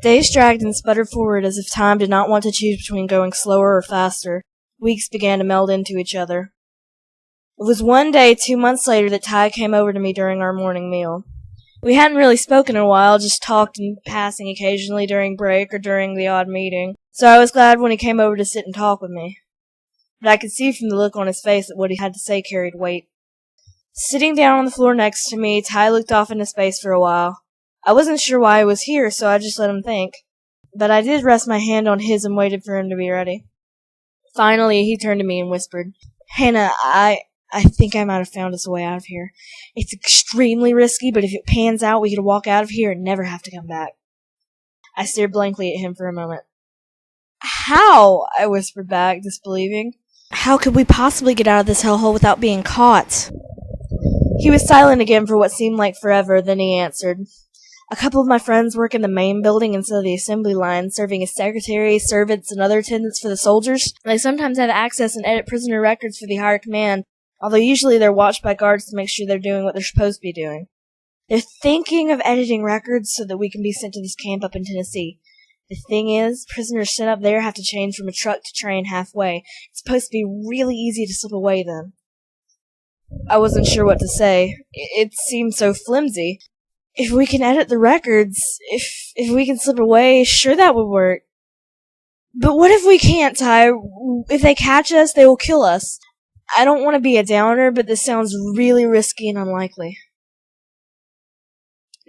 Days dragged and sputtered forward as if time did not want to choose between going slower or faster. Weeks began to meld into each other. It was one day 2 months later that Ty came over to me during our morning meal. We hadn't really spoken in a while, just talked in passing occasionally during break or during the odd meeting, so I was glad when he came over to sit and talk with me. But I could see from the look on his face that what he had to say carried weight. Sitting down on the floor next to me, Ty looked off into space for a while. I wasn't sure why he was here, so I just let him think. But I did rest my hand on his and waited for him to be ready. Finally, he turned to me and whispered, "Hannah, I think I might have found us a way out of here. It's extremely risky, but if it pans out, we could walk out of here and never have to come back." I stared blankly at him for a moment. "How?" I whispered back, disbelieving. "How could we possibly get out of this hellhole without being caught?" He was silent again for what seemed like forever, then he answered, "A couple of my friends work in the main building instead of the assembly line, serving as secretaries, servants, and other attendants for the soldiers. They sometimes have access and edit prisoner records for the higher command, although usually they're watched by guards to make sure they're doing what they're supposed to be doing. They're thinking of editing records so that we can be sent to this camp up in Tennessee. The thing is, prisoners sent up there have to change from a truck to train halfway. It's supposed to be really easy to slip away then." I wasn't sure what to say. It seemed so flimsy. If we can edit the records, if we can slip away, sure that would work. But what if we can't, Ty? If they catch us, they will kill us. I don't want to be a downer, but this sounds really risky and unlikely.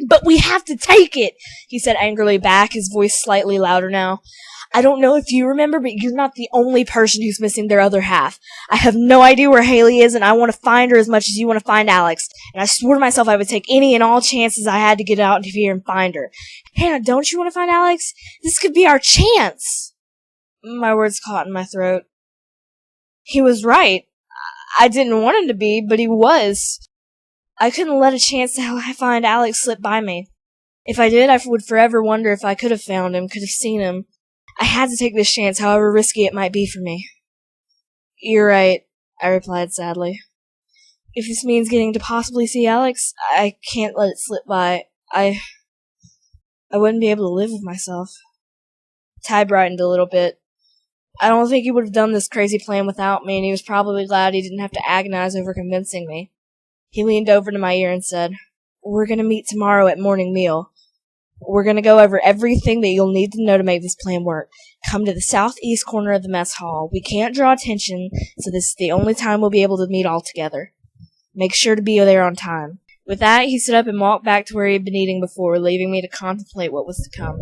"But we have to take it," he said angrily back, his voice slightly louder now. "I don't know if you remember, but you're not the only person who's missing their other half. I have no idea where Haley is, and I want to find her as much as you want to find Alex. And I swore to myself I would take any and all chances I had to get out of here and find her. Hannah, don't you want to find Alex? This could be our chance." My words caught in my throat. He was right. I didn't want him to be, but he was. I couldn't let a chance to find Alex slip by me. If I did, I would forever wonder if I could have found him, could have seen him. I had to take this chance, however risky it might be for me. "You're right," I replied sadly. "If this means getting to possibly see Alex, I can't let it slip by. I wouldn't be able to live with myself." Ty brightened a little bit. I don't think he would have done this crazy plan without me, and he was probably glad he didn't have to agonize over convincing me. He leaned over to my ear and said, "We're going to meet tomorrow at morning meal. We're going to go over everything that you'll need to know to make this plan work. Come to the southeast corner of the mess hall. We can't draw attention, so this is the only time we'll be able to meet all together. Make sure to be there on time." With that, he stood up and walked back to where he had been eating before, leaving me to contemplate what was to come.